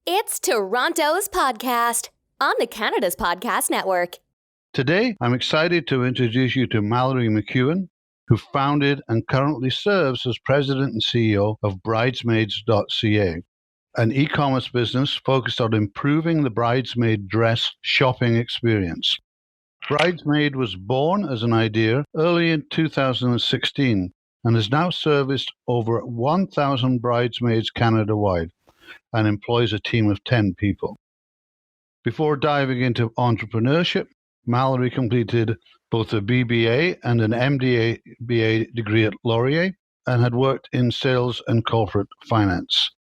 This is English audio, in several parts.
It's Toronto's podcast on the Canada's Podcast Network. Today, I'm excited to introduce you to Mallory McKewen, who founded and currently serves as President and CEO of bridesmaids.ca, an e-commerce business focused on improving the bridesmaid dress shopping experience. BridesMade was born as an idea early in 2016 and has now serviced over 1,000 bridesmaids Canada-wide and employs a team of 10 people. Before diving into entrepreneurship, Mallory completed both a BBA and an MBA degree at Laurier and had worked in sales and corporate finance.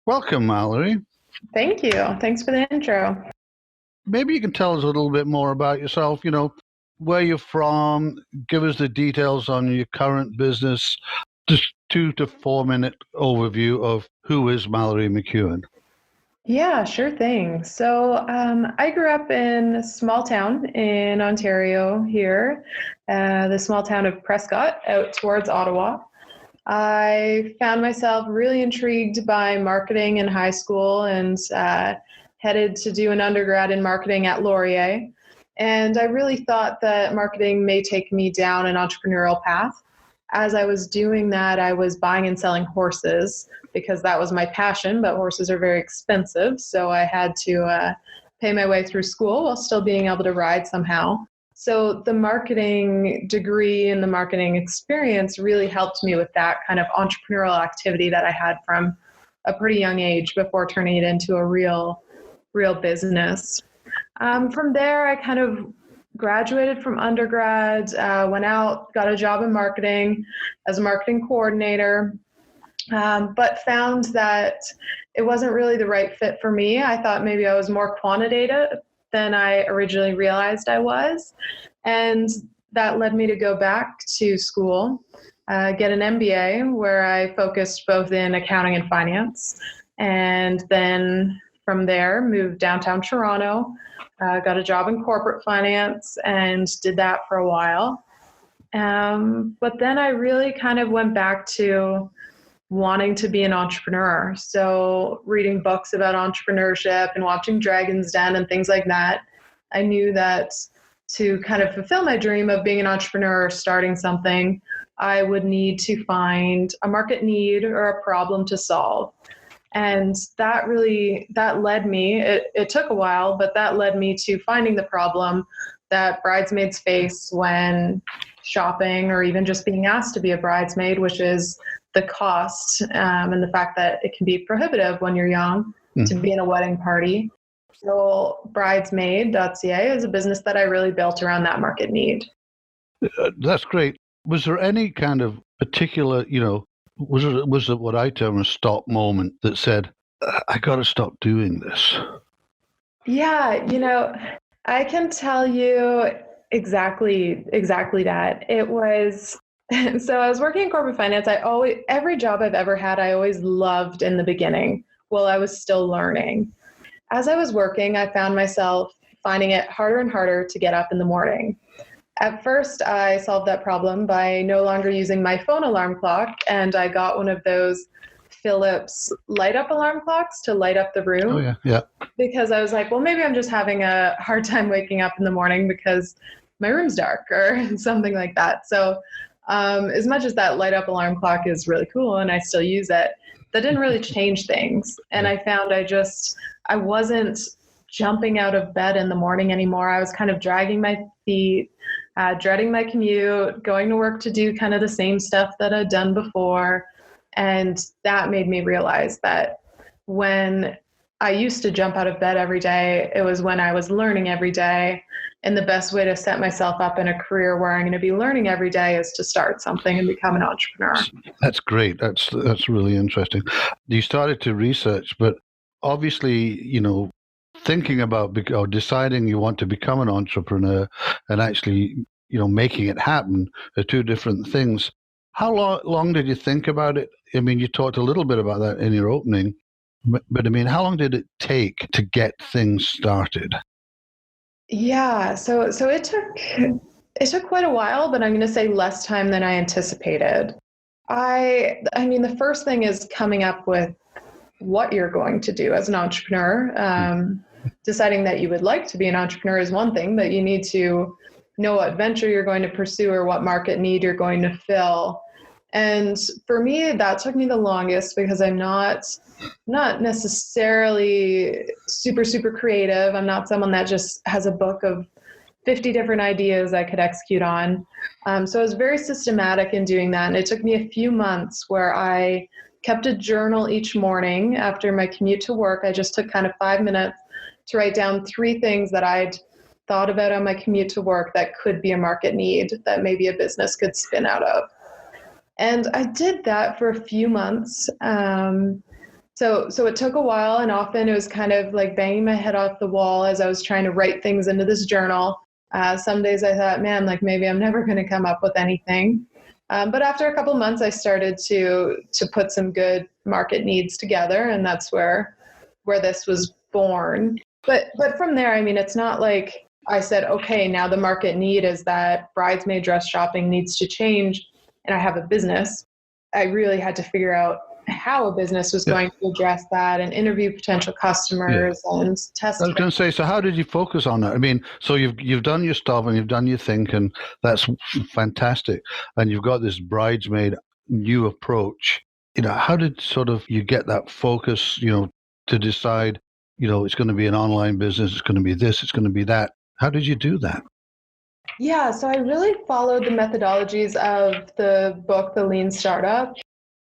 Welcome, Mallory. Thank you. Thanks for the intro. Maybe you can tell us a little bit more about yourself, where you're from, give us the details on your current business, just 2 to 4 minute overview of who is Mallory McKewen. Yeah, sure thing. So I grew up in a small town in Ontario here, the small town of Prescott out towards Ottawa. I found myself really intrigued by marketing in high school and headed to do an undergrad in marketing at Laurier. And I really thought that marketing may take me down an entrepreneurial path. As I was doing that, I was buying and selling horses because that was my passion, but horses are very expensive. So I had to pay my way through school while still being able to ride somehow. So the marketing degree and the marketing experience really helped me with that kind of entrepreneurial activity that I had from a pretty young age before turning it into a real business. From there, I kind of graduated from undergrad, went out, got a job in marketing as a marketing coordinator, but found that it wasn't really the right fit for me. I thought maybe I was more quantitative than I originally realized I was. And that led me to go back to school, get an MBA where I focused both in accounting and finance. And then from there, moved downtown Toronto, got a job in corporate finance and did that for a while. But then I really kind of went back to wanting to be an entrepreneur. So reading books about entrepreneurship and watching Dragon's Den and things like that, I knew that to kind of fulfill my dream of being an entrepreneur or starting something, I would need to find a market need or a problem to solve. And that led me, it took a while, but that led me to finding the problem that bridesmaids face when shopping or even just being asked to be a bridesmaid, which is the cost and the fact that it can be prohibitive when you're young to be in a wedding party. So bridesmade.ca is a business that I really built around that market need. That's great. Was there any kind of particular, was it what I term a stop moment that said, I got to stop doing this? Yeah, I can tell you exactly that. It was, so I was working in corporate finance. Every job I've ever had, I always loved in the beginning while I was still learning. As I was working, I found myself finding it harder and harder to get up in the morning. At first, I solved that problem by no longer using my phone alarm clock, and I got one of those Philips light-up alarm clocks to light up the room. Oh, yeah. Because I was like, well, maybe I'm just having a hard time waking up in the morning because my room's dark or something like that. So as much as that light-up alarm clock is really cool and I still use it, that didn't really change things. And I found I wasn't jumping out of bed in the morning anymore. I was kind of dragging my feet, dreading my commute, going to work to do kind of the same stuff that I'd done before. And that made me realize that when I used to jump out of bed every day, it was when I was learning every day. And the best way to set myself up in a career where I'm going to be learning every day is to start something and become an entrepreneur. That's great. That's really interesting. You started to research, but obviously, thinking about or deciding you want to become an entrepreneur and actually, making it happen are two different things. How long did you think about it? I mean, you talked a little bit about that in your opening, but I mean, how long did it take to get things started? Yeah, so it took quite a while, but I'm going to say less time than I anticipated. I mean, the first thing is coming up with what you're going to do as an entrepreneur. Deciding that you would like to be an entrepreneur is one thing, but you need to know what venture you're going to pursue or what market need you're going to fill. And for me, that took me the longest because I'm not necessarily super creative. I'm not someone that just has a book of 50 different ideas I could execute on. So I was very systematic in doing that. And it took me a few months where I kept a journal each morning after my commute to work. I just took kind of 5 minutes to write down 3 things that I'd thought about on my commute to work that could be a market need that maybe a business could spin out of. And I did that for a few months. So it took a while, and often it was kind of like banging my head off the wall as I was trying to write things into this journal. Some days I thought, man, like maybe I'm never going to come up with anything. But after a couple months, I started to put some good market needs together, and that's where this was born. But from there, I mean, it's not like I said, okay, now the market need is that bridesmaid dress shopping needs to change, and I have a business. I really had to figure out how a business was going to address that and interview potential customers and test. I was going to say, so how did you focus on that? I mean, so you've done your stuff and you've done your think, and that's fantastic. And you've got this bridesmaid new approach. You know, how did sort of you get that focus, you know, to decide, you know, it's going to be an online business, it's going to be this, it's going to be that. How did you do that? Yeah, so I really followed the methodologies of the book, The Lean Startup.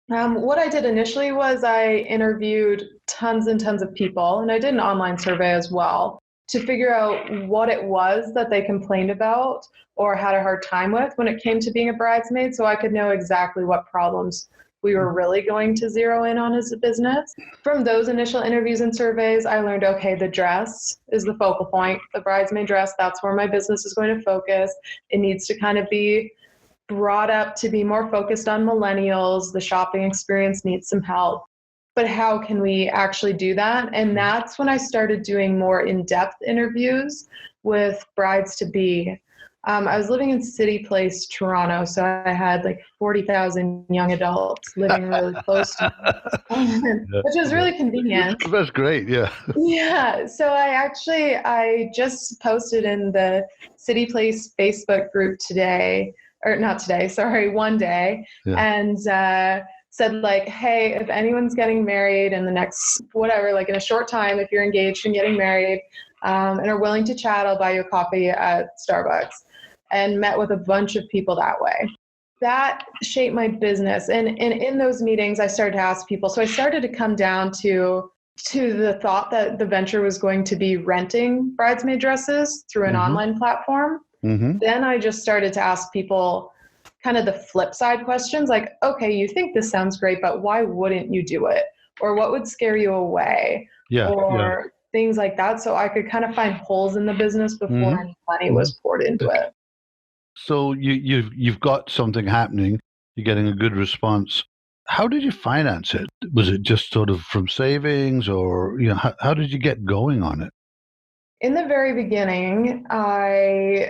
What I did initially was I interviewed tons and tons of people, and I did an online survey as well to figure out what it was that they complained about or had a hard time with when it came to being a bridesmaid, so I could know exactly what problems we were really going to zero in on as a business. From those initial interviews and surveys, I learned, okay, the dress is the focal point. The bridesmaid dress, that's where my business is going to focus. It needs to kind of be brought up to be more focused on millennials. The shopping experience needs some help. But how can we actually do that? And that's when I started doing more in-depth interviews with brides-to-be. I was living in City Place, Toronto, so I had like 40,000 young adults living really close to me, which was really convenient. That's great, yeah. Yeah, so I just posted in the City Place Facebook group one day, and said like, hey, if anyone's getting married in the next, whatever, like in a short time, if you're engaged and getting married and are willing to chat, I'll buy you a coffee at Starbucks. And met with a bunch of people that way. That shaped my business. And in those meetings, I started to ask people. So I started to come down to the thought that the venture was going to be renting bridesmaid dresses through an online platform. Then I just started to ask people kind of the flip side questions like, okay, you think this sounds great, but why wouldn't you do it? Or what would scare you away? Or things like that. So I could kind of find holes in the business before any money was poured into it. So you've got something happening. You're getting a good response. How did you finance it? Was it just sort of from savings, or how did you get going on it? In the very beginning, I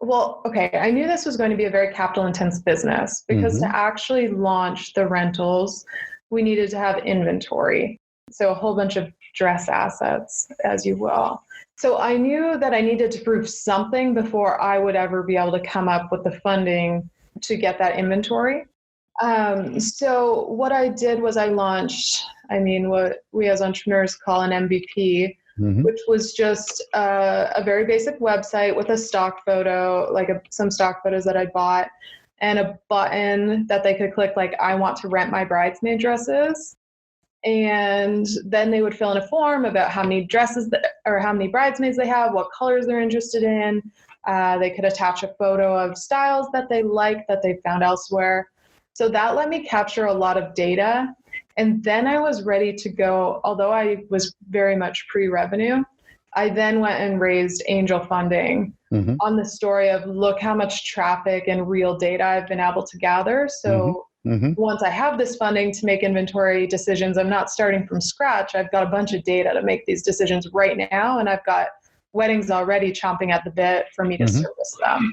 knew this was going to be a very capital-intense business because to actually launch the rentals, we needed to have inventory. So a whole bunch of dress assets, as you will. So I knew that I needed to prove something before I would ever be able to come up with the funding to get that inventory. So what I did was I launched, what we as entrepreneurs call an MVP, which was just a very basic website with a stock photo, some stock photos that I bought, and a button that they could click like, I want to rent my bridesmaid dresses. And then they would fill in a form about how many dresses or how many bridesmaids they have, what colors they're interested in. They could attach a photo of styles that they like that they found elsewhere. So that let me capture a lot of data. And then I was ready to go, although I was very much pre-revenue, I then went and raised angel funding on the story of look how much traffic and real data I've been able to gather. So once I have this funding to make inventory decisions, I'm not starting from scratch. I've got a bunch of data to make these decisions right now. And I've got weddings already chomping at the bit for me to service them.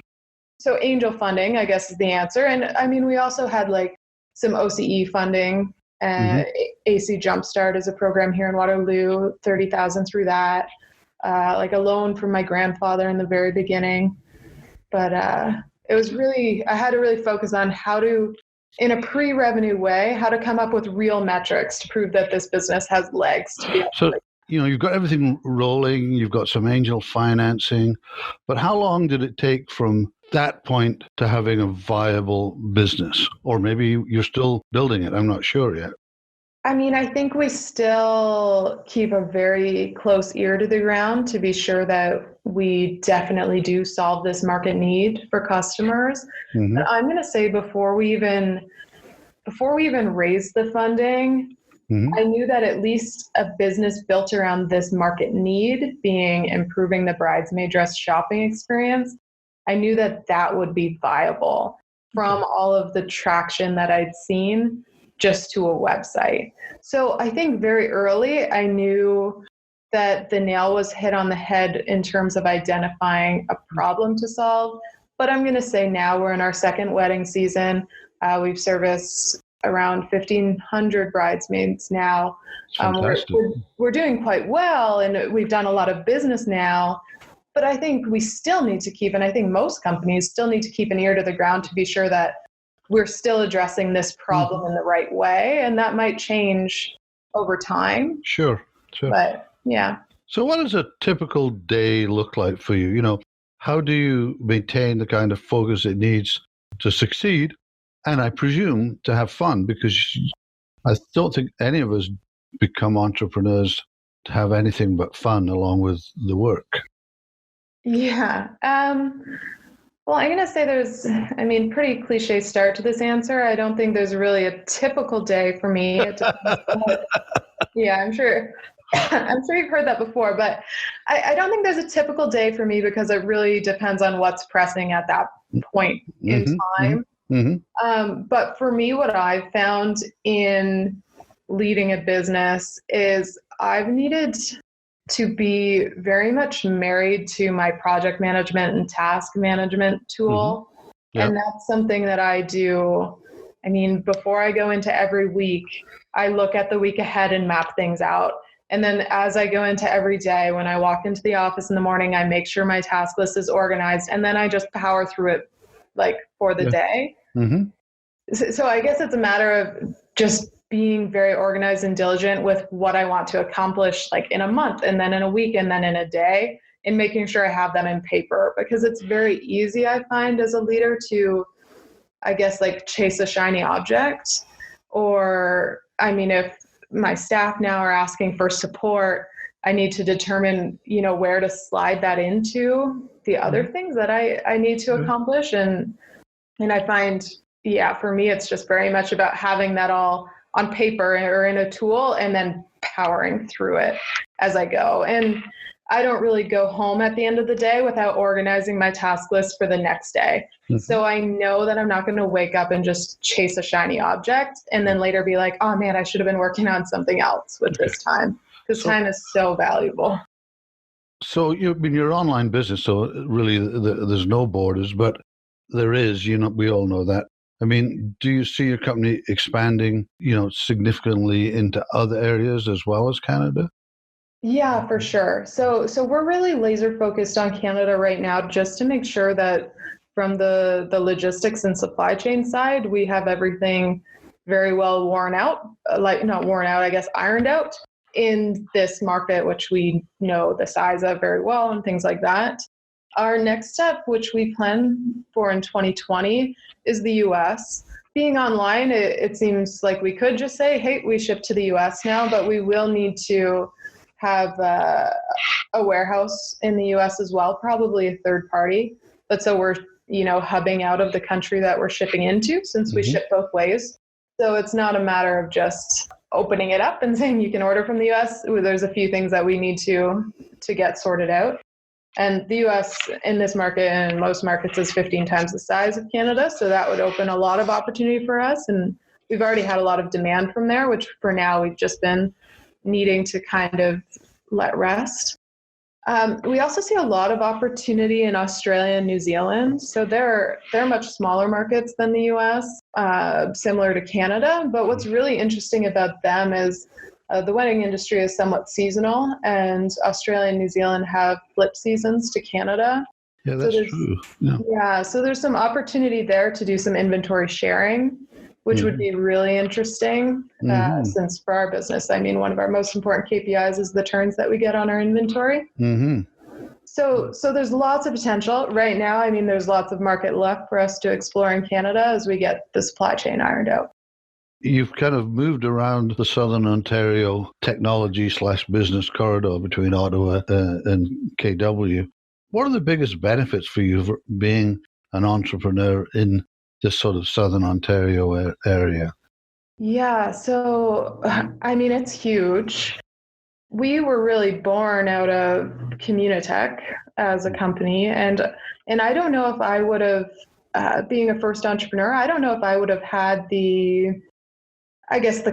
So angel funding, I guess, is the answer. And we also had some OCE funding Mm-hmm. AC Jumpstart is a program here in Waterloo, 30,000 through that. Like a loan from my grandfather in the very beginning. But it was really, I had to really focus on how to, in a pre-revenue way, how to come up with real metrics to prove that this business has legs to be. So, you've got everything rolling, you've got some angel financing, but how long did it take from that point to having a viable business? Or maybe you're still building it, I'm not sure yet. I mean, I think we still keep a very close ear to the ground to be sure that we definitely do solve this market need for customers. Mm-hmm. But I'm going to say before we even raised the funding, Mm-hmm. I knew that at least a business built around this market need, being improving the bridesmaid dress shopping experience, I knew that that would be viable from all of the traction that I'd seen just to a website. So I think very early, I knew that the nail was hit on the head in terms of identifying a problem to solve. But I'm going to say now we're in our second wedding season. We've serviced around 1,500 bridesmaids now. We're doing quite well, and we've done a lot of business now. But I think we still need to keep, and I think most companies still need to keep an ear to the ground to be sure that we're still addressing this problem in the right way. And that might change over time. Sure. But yeah. So what does a typical day look like for you? How do you maintain the kind of focus it needs to succeed? And I presume to have fun, because I don't think any of us become entrepreneurs to have anything but fun along with the work. Yeah. Well, I'm going to say pretty cliche start to this answer. I don't think there's really a typical day for me. Yeah, I'm sure you've heard that before, but I don't think there's a typical day for me, because it really depends on what's pressing at that point in time. Mm-hmm. But for me, what I've found in leading a business is I've needed to be very much married to my project management and task management tool. Mm-hmm. Yep. And that's something that I do. I mean, before I go into every week, I look at the week ahead and map things out. And then as I go into every day, when I walk into the office in the morning, I make sure my task list is organized, and then I just power through it for the day. Mm-hmm. So I guess it's a matter of just being very organized and diligent with what I want to accomplish, in a month, and then in a week, and then in a day, and making sure I have that in paper, because it's very easy, I find, as a leader to, I guess, chase a shiny object. Or, if my staff now are asking for support, I need to determine, where to slide that into the other things that I need to accomplish. And I find, for me, it's just very much about having that all on paper or in a tool, and then powering through it as I go. And I don't really go home at the end of the day without organizing my task list for the next day. Mm-hmm. So I know that I'm not going to wake up and just chase a shiny object and then later be like, oh man, I should have been working on something else with this time. Because time is so valuable. So you're online business, so really there's no borders, but there is, we all know that. Do you see your company expanding, significantly into other areas as well as Canada? Yeah, for sure. So we're really laser focused on Canada right now, just to make sure that from the logistics and supply chain side, we have everything very well ironed out in this market, which we know the size of very well and things like that. Our next step, which we plan for in 2020, is the US. Being online, it seems like we could just say, hey, we ship to the US now, but we will need to have a warehouse in the US as well, probably a third party. But so we're, hubbing out of the country that we're shipping into, since we ship both ways. So it's not a matter of just opening it up and saying you can order from the US. There's a few things that we need to get sorted out. And the US in this market and most markets is 15 times the size of Canada. So that would open a lot of opportunity for us. And we've already had a lot of demand from there, which for now we've just been needing to kind of let rest. We also see a lot of opportunity in Australia and New Zealand. So they're much smaller markets than the US, similar to Canada. But what's really interesting about them is the wedding industry is somewhat seasonal, and Australia and New Zealand have flip seasons to Canada. Yeah, that's true. Yeah, so there's some opportunity there to do some inventory sharing, which would be really interesting since for our business, I mean, one of our most important KPIs is the turns that we get on our inventory. So there's lots of potential right now. I mean, there's lots of market left for us to explore in Canada as we get the supply chain ironed out. You've kind of moved around the Southern Ontario technology/business corridor between Ottawa and KW. What are the biggest benefits for you for being an entrepreneur in this sort of Southern Ontario area? Yeah, so I mean, it's huge. We were really born out of Communitech as a company, and I don't know if I would have, being a first entrepreneur, I don't know if I would have had the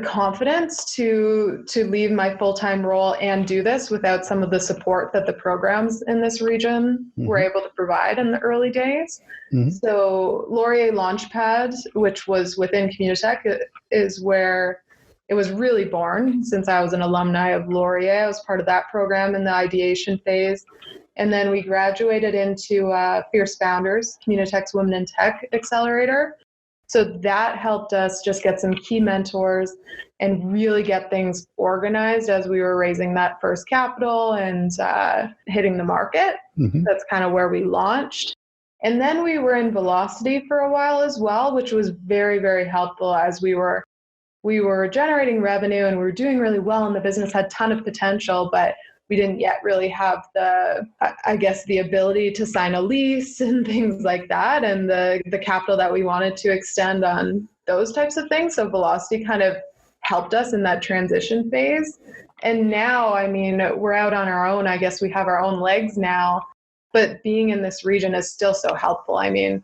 confidence to leave my full-time role and do this without some of the support that the programs in this region were able to provide in the early days. So Laurier Launchpad, which was within Communitech, is where it was really born. Since I was an alumni of Laurier, I was part of that program in the ideation phase. And then we graduated into Fierce Founders, Communitech's Women in Tech Accelerator. So that helped us just get some key mentors and really get things organized as we were raising that first capital and hitting the market. That's kind of where we launched. And then we were in Velocity for a while as well, which was very, very helpful as we were generating revenue and we were doing really well and the business had a ton of potential, but we didn't yet really have the ability to sign a lease and things like that, and the capital that we wanted to extend on those types of things. So Velocity kind of helped us in that transition phase. And now, I mean, we're out on our own. I guess we have our own legs now, but being in this region is still so helpful. I mean,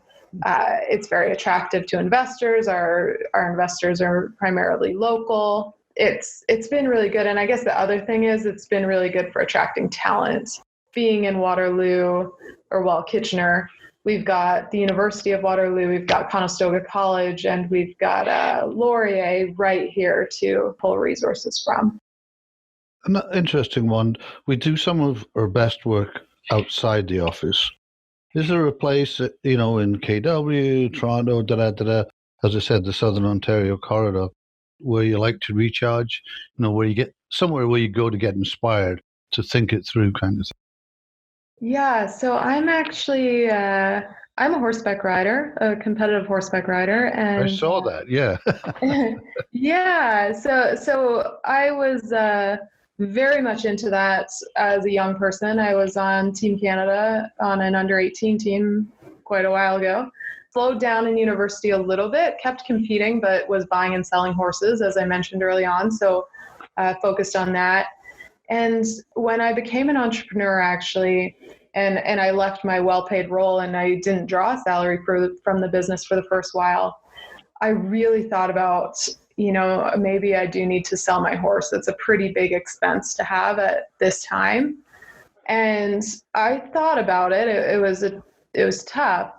it's very attractive to investors. Our investors are primarily local. It's been really good. And I guess the other thing is it's been really good for attracting talent. Being in Waterloo, or Kitchener, we've got the University of Waterloo, we've got Conestoga College, and we've got Laurier right here to pull resources from. An interesting one. We do some of our best work outside the office. Is there a place, in KW, Toronto, as I said, the Southern Ontario corridor, where you like to recharge, where you get somewhere where you go to get inspired to think it through kind of thing? Yeah, so I'm actually, I'm a horseback rider, a competitive horseback rider. And I saw that, yeah. Yeah, so I was very much into that as a young person. I was on Team Canada on an under 18 team quite a while ago. Slowed down in university a little bit, kept competing, but was buying and selling horses, as I mentioned early on. So focused on that. And when I became an entrepreneur, actually, and I left my well-paid role and I didn't draw a salary from the business for the first while, I really thought about, maybe I do need to sell my horse. It's a pretty big expense to have at this time. And I thought about it. It was tough.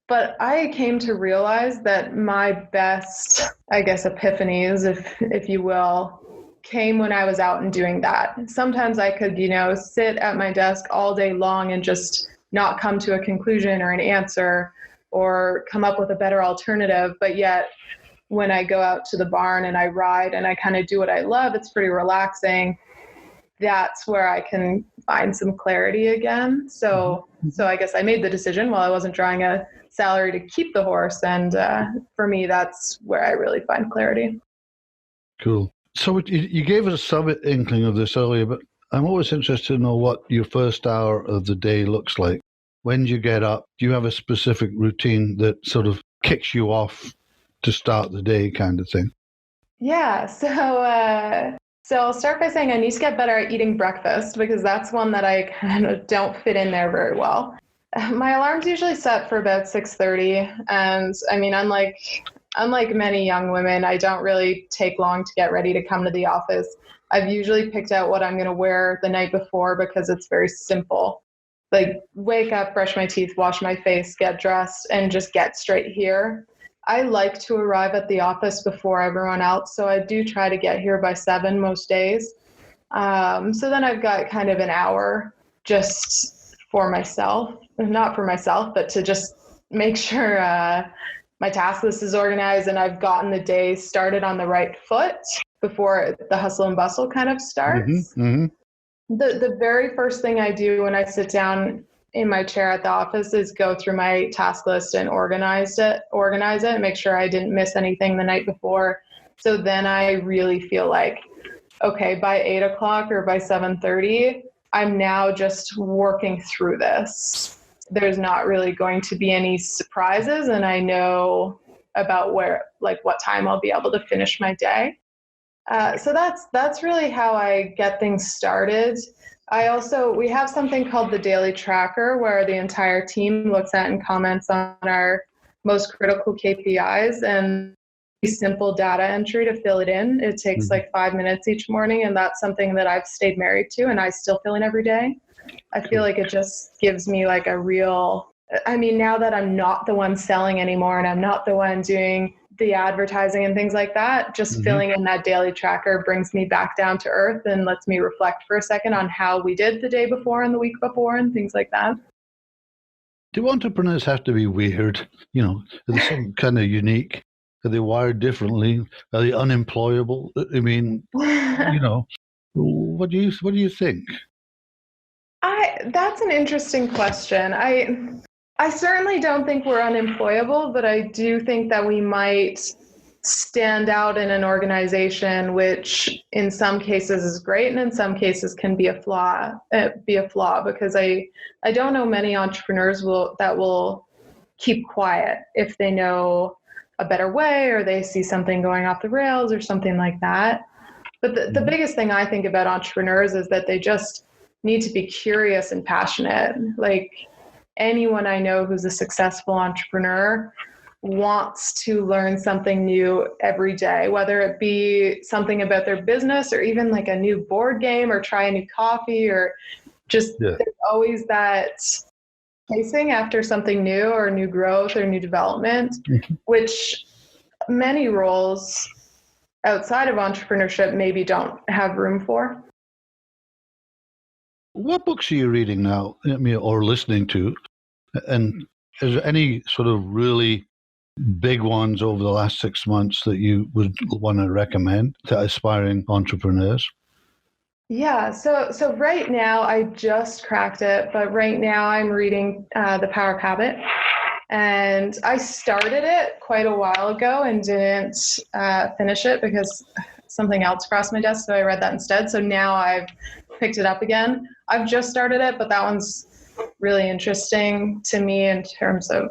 But I came to realize that my best, epiphanies, if you will, came when I was out and doing that. Sometimes I could, sit at my desk all day long and just not come to a conclusion or an answer or come up with a better alternative. But yet when I go out to the barn and I ride and I kind of do what I love, it's pretty relaxing. That's where I can find some clarity again. So I guess I made the decision while I wasn't drawing a salary to keep the horse. And for me, that's where I really find clarity. Cool. So you gave us some inkling of this earlier, but I'm always interested to know what your first hour of the day looks like. When do you get up? Do you have a specific routine that sort of kicks you off to start the day kind of thing? Yeah. So I'll start by saying I need to get better at eating breakfast because that's one that I kind of don't fit in there very well. My alarm's usually set for about 6:30. And I mean, unlike many young women, I don't really take long to get ready to come to the office. I've usually picked out what I'm going to wear the night before because it's very simple. Like wake up, brush my teeth, wash my face, get dressed, and just get straight here. I like to arrive at the office before everyone else, so I do try to get here by 7 most days. So then I've got kind of an hour just for myself, not for myself, but to just make sure my task list is organized and I've gotten the day started on the right foot before the hustle and bustle kind of starts. The very first thing I do when I sit down in my chair at the office is go through my task list and organize it, and make sure I didn't miss anything the night before. So then I really feel like, okay, by 8 o'clock or by 7:30, I'm now just working through this. There's not really going to be any surprises, and I know about what time I'll be able to finish my day. So that's really how I get things started. We have something called the Daily Tracker where the entire team looks at and comments on our most critical KPIs and simple data entry to fill it in. It takes like 5 minutes each morning, and that's something that I've stayed married to and I still fill in every day. I feel like it just gives me like a real, now that I'm not the one selling anymore and I'm not the one doing the advertising and things like that, just filling in that daily tracker brings me back down to earth and lets me reflect for a second on how we did the day before and the week before and things like that. Do entrepreneurs have to be weird? Are they some kind of unique? Are they wired differently? Are they unemployable? What do you think? That's an interesting question. I certainly don't think we're unemployable, but I do think that we might stand out in an organization, which in some cases is great and in some cases can be a flaw. Because I don't know many entrepreneurs that will keep quiet if they know a better way or they see something going off the rails or something like that. But the biggest thing I think about entrepreneurs is that they just need to be curious and passionate. Like anyone I know who's a successful entrepreneur wants to learn something new every day, whether it be something about their business or even like a new board game or try a new coffee or just there's always that chasing after something new or new growth or new development, which many roles outside of entrepreneurship maybe don't have room for. What books are you reading now, or listening to? And is there any sort of really big ones over the last 6 months that you would want to recommend to aspiring entrepreneurs? Yeah, so right now, I just cracked it, but right now I'm reading The Power of Habit. And I started it quite a while ago and didn't finish it because something else crossed my desk, so I read that instead. So now I've picked it up again. I've just started it, but that one's really interesting to me in terms of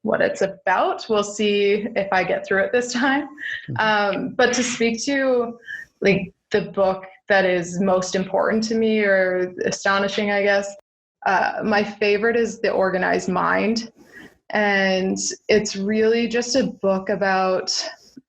what it's about. We'll see if I get through it this time. But to speak to like the book that is most important to me or astonishing, I guess, my favorite is The Organized Mind. And it's really just a book about,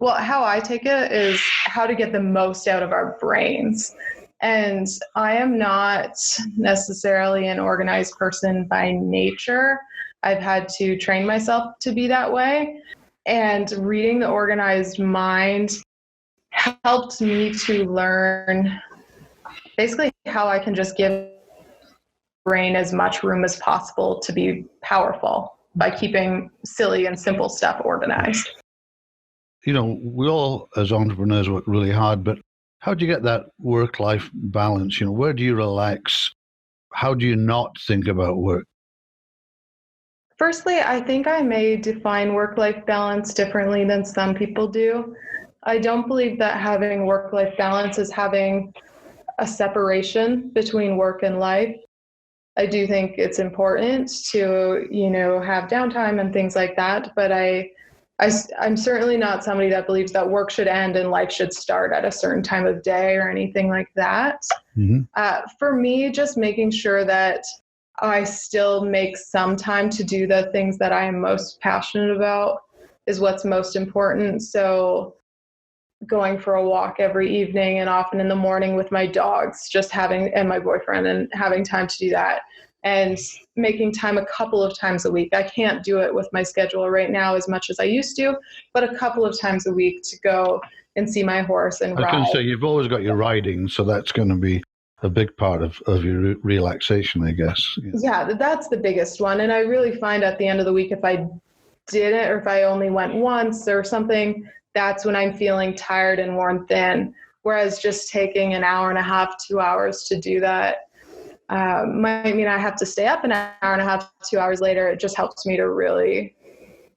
how I take it is how to get the most out of our brains. And I am not necessarily an organized person by nature. I've had to train myself to be that way. And reading The Organized Mind helped me to learn basically how I can just give brain as much room as possible to be powerful by keeping silly and simple stuff organized. We all as entrepreneurs work really hard, but how do you get that work-life balance? Where do you relax? How do you not think about work? Firstly, I think I may define work-life balance differently than some people do. I don't believe that having work-life balance is having a separation between work and life. I do think it's important to, have downtime and things like that, but I'm certainly not somebody that believes that work should end and life should start at a certain time of day or anything like that. For me, just making sure that I still make some time to do the things that I am most passionate about is what's most important. So going for a walk every evening and often in the morning with my dogs, and my boyfriend, and having time to do that, and making time a couple of times a week. I can't do it with my schedule right now as much as I used to, but a couple of times a week to go and see my horse and I was ride. going to say, you've always got your riding, so that's going to be a big part of your relaxation, I guess. Yeah, that's the biggest one. And I really find at the end of the week, if I didn't, or if I only went once or something, that's when I'm feeling tired and worn thin. Whereas just taking an hour and a half, 2 hours to do that might mean I have to stay up an hour and a half, 2 hours later. It just helps me to really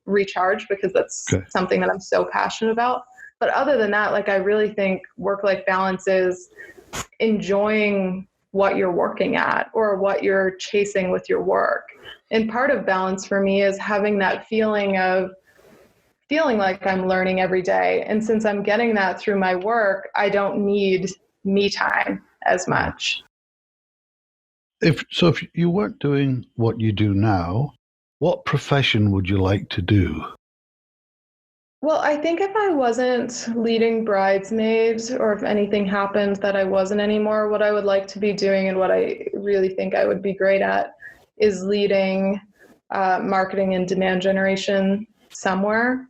recharge, because that's something that I'm so passionate about. But other than that, like, I really think work-life balance is enjoying what you're working at or what you're chasing with your work. And part of balance for me is having that feeling like I'm learning every day. And since I'm getting that through my work, I don't need me time as much. If you weren't doing what you do now, what profession would you like to do? Well, I think if I wasn't leading bridesmaids, or if anything happened that I wasn't anymore, what I would like to be doing, and what I really think I would be great at, is leading marketing and demand generation somewhere.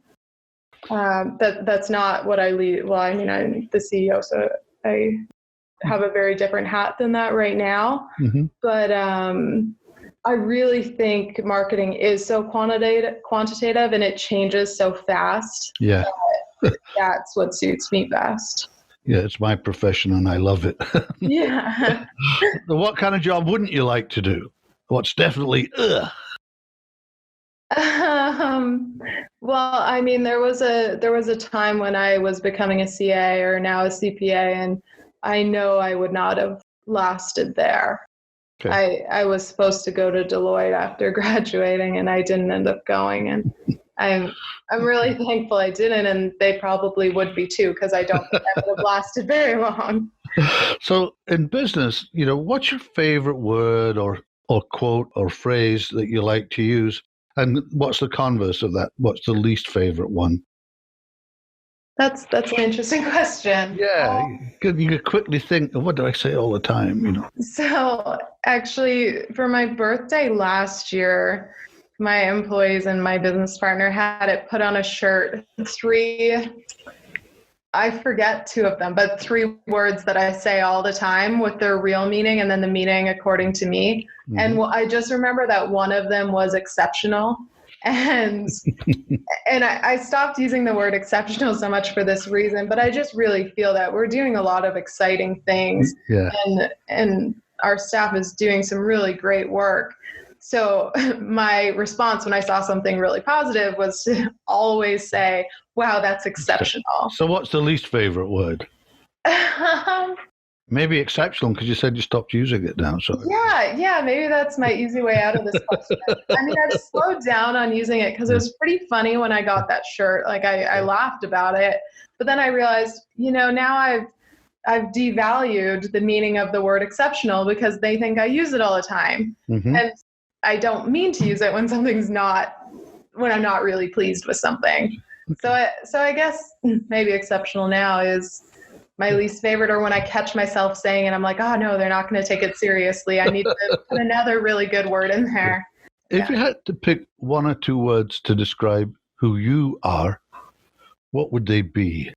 That's not what I lead. Well, I mean, I'm the CEO, so I have a very different hat than that right now. Mm-hmm. But I really think marketing is so quantitative, and it changes so fast. Yeah. That's what suits me best. Yeah, it's my profession and I love it. Yeah. What kind of job wouldn't you like to do? What's definitely Well, I mean, there was a time when I was becoming a CA, or now a CPA, and I know I would not have lasted there. Okay. I was supposed to go to Deloitte after graduating, and I didn't end up going. And I'm really thankful I didn't, and they probably would be too, because I don't think I would have lasted very long. So in business, what's your favorite word or quote or phrase that you like to use? And what's the converse of that? What's the least favorite one? That's an interesting question. Yeah, you could quickly think, what do I say all the time? So actually, for my birthday last year, my employees and my business partner had it put on a shirt, I forget two of them, but 3 words that I say all the time with their real meaning, and then the meaning according to me. Mm-hmm. And I just remember that one of them was exceptional. And I stopped using the word exceptional so much for this reason, but I just really feel that we're doing a lot of exciting things. Yeah. And our staff is doing some really great work. So my response when I saw something really positive was to always say, wow, that's exceptional. So what's the least favorite word? Maybe exceptional, because you said you stopped using it now. So yeah, maybe that's my easy way out of this question. I mean, I've slowed down on using it because it was pretty funny when I got that shirt. Like I laughed about it, but then I realized, now I've devalued the meaning of the word exceptional, because they think I use it all the time. Mm-hmm. And I don't mean to use it when when I'm not really pleased with something. Okay. So I guess maybe exceptional now is my least favorite, or when I catch myself saying it, I'm like, oh no, they're not going to take it seriously. I need to put another really good word in there. If you had to pick 1 or 2 words to describe who you are, what would they be?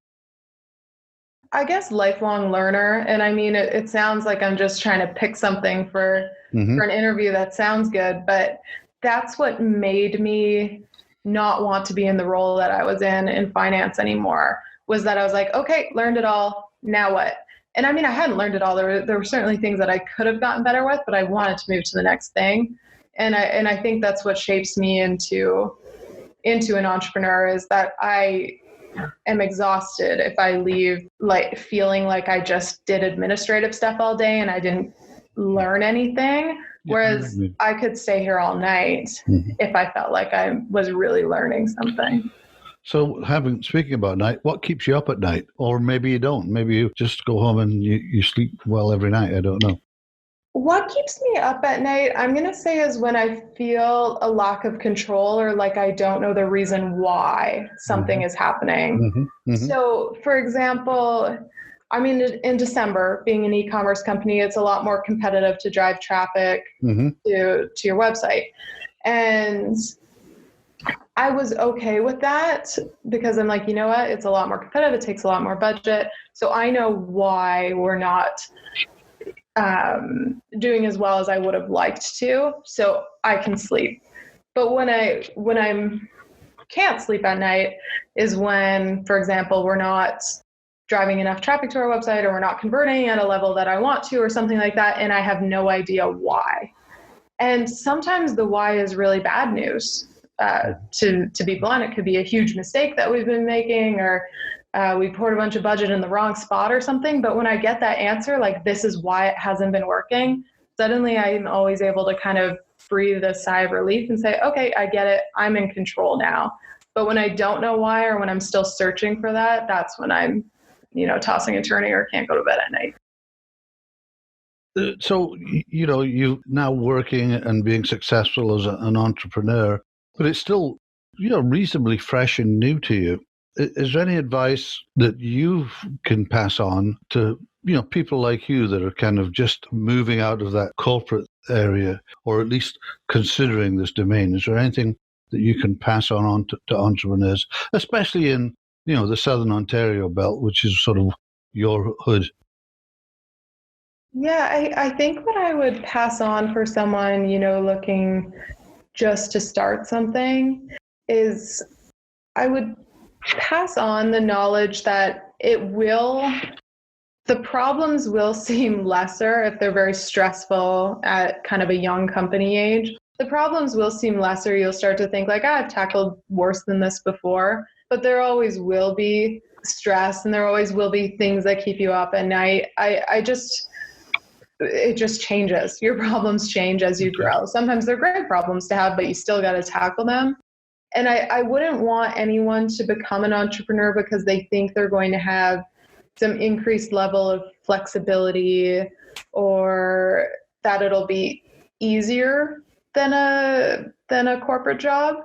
I guess lifelong learner. And I mean, it sounds like I'm just trying to pick something for an interview that sounds good, but that's what made me not want to be in the role that I was in finance anymore, was that I was like, okay, learned it all. Now what? And I mean, I hadn't learned it all. There were certainly things that I could have gotten better with, but I wanted to move to the next thing. And I think that's what shapes me into an entrepreneur, is that I am exhausted if I leave feeling like I just did administrative stuff all day and I didn't learn anything. Whereas I could stay here all night if I felt like I was really learning something. So speaking about night, what keeps you up at night? Or maybe you don't. Maybe you just go home and you sleep well every night. I don't know. What keeps me up at night, I'm going to say, is when I feel a lack of control or like I don't know the reason why something is happening. So, for example, I mean, in December, being an e-commerce company, it's a lot more competitive to drive traffic to your website. And I was okay with that because I'm like, you know what? It's a lot more competitive. It takes a lot more budget. So I know why we're not doing as well as I would have liked to. So I can sleep. But when I can't sleep at night is when, for example, we're not driving enough traffic to our website, or we're not converting at a level that I want to, or something like that, and I have no idea why. And sometimes the why is really bad news. To be blunt, it could be a huge mistake that we've been making, or we poured a bunch of budget in the wrong spot or something. But when I get that answer, like this is why it hasn't been working, suddenly I'm always able to kind of breathe a sigh of relief and say, okay, I get it. I'm in control now. But when I don't know why, or when I'm still searching for that, that's when I'm, tossing and turning or can't go to bed at night. So, you're now working and being successful as an entrepreneur, but it's still, reasonably fresh and new to you. Is there any advice that you can pass on to, people like you that are kind of just moving out of that corporate area, or at least considering this domain? Is there anything that you can pass on to entrepreneurs, especially in, the Southern Ontario belt, which is sort of your hood? Yeah, I think what I would pass on for someone, looking just to start something is I would pass on the knowledge that the problems will seem lesser if they're very stressful at kind of a young company age. The problems will seem lesser. You'll start to think like, I've tackled worse than this before, but there always will be stress and there always will be things that keep you up at night. It just changes. Your problems change as you grow. Sometimes they're great problems to have, but you still got to tackle them. And I wouldn't want anyone to become an entrepreneur because they think they're going to have some increased level of flexibility or that it'll be easier than a corporate job.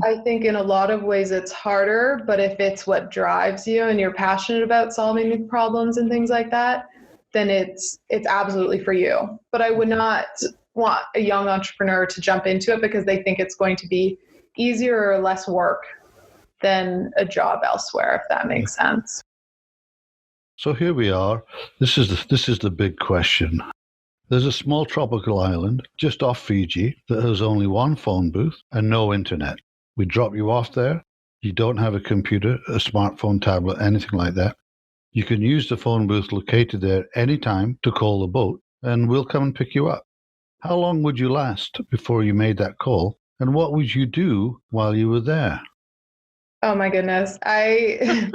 I think in a lot of ways it's harder, but if it's what drives you and you're passionate about solving problems and things like that, then it's absolutely for you. But I would not want a young entrepreneur to jump into it because they think it's going to be easier or less work than a job elsewhere, if that makes sense. So here we are. This is the big question. There's a small tropical island just off Fiji that has only one phone booth and no internet. We drop you off there. You don't have a computer, a smartphone, tablet, anything like that. You can use the phone booth located there anytime to call the boat, and we'll come and pick you up. How long would you last before you made that call, and what would you do while you were there? Oh my goodness. I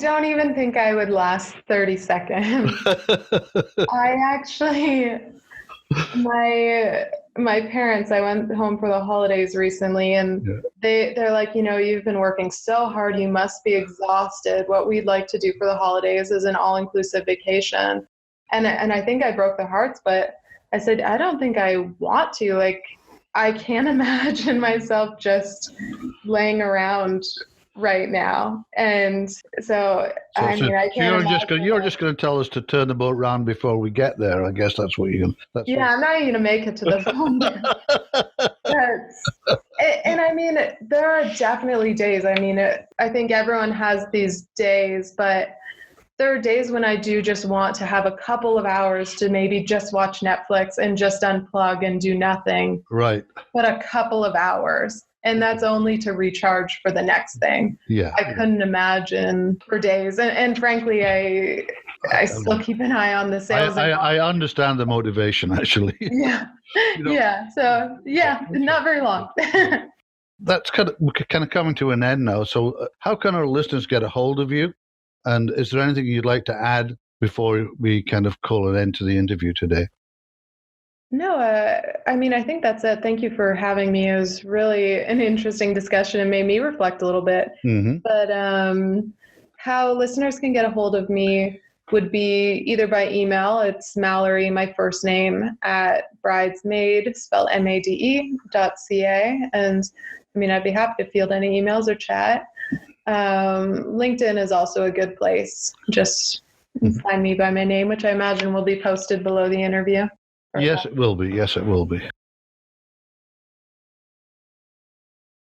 don't even think I would last 30 seconds. My parents, I went home for the holidays recently, and they're like, you've been working so hard, you must be exhausted. What we'd like to do for the holidays is an all-inclusive vacation. And I think I broke their hearts, but I said, I don't think I want to. Like, I can't imagine myself just laying around right now. And so I can't you're just going to tell us to turn the boat around before we get there. I guess that's what you're going to. I'm not even going to make it to the phone. And I mean, there are definitely days. I mean, I think everyone has these days, but there are days when I do just want to have a couple of hours to maybe just watch Netflix and just unplug and do nothing. Right. But a couple of hours. And that's only to recharge for the next thing. Yeah. I couldn't imagine for days. And frankly, I still keep an eye on the sales. I understand the motivation, actually. Yeah. So, not very long. That's kind of coming to an end now. So how can our listeners get a hold of you? And is there anything you'd like to add before we kind of call an end to the interview today? No, I mean, I think that's it. Thank you for having me. It was really an interesting discussion and made me reflect a little bit. But how listeners can get a hold of me, would be either by email. It's Mallory, my first name, at bridesmaid, spelled MADE.ca. And I mean, I'd be happy to field any emails or chat. LinkedIn is also a good place. Just find me by my name, which I imagine will be posted below the interview. Yes, it will be. Yes, it will be.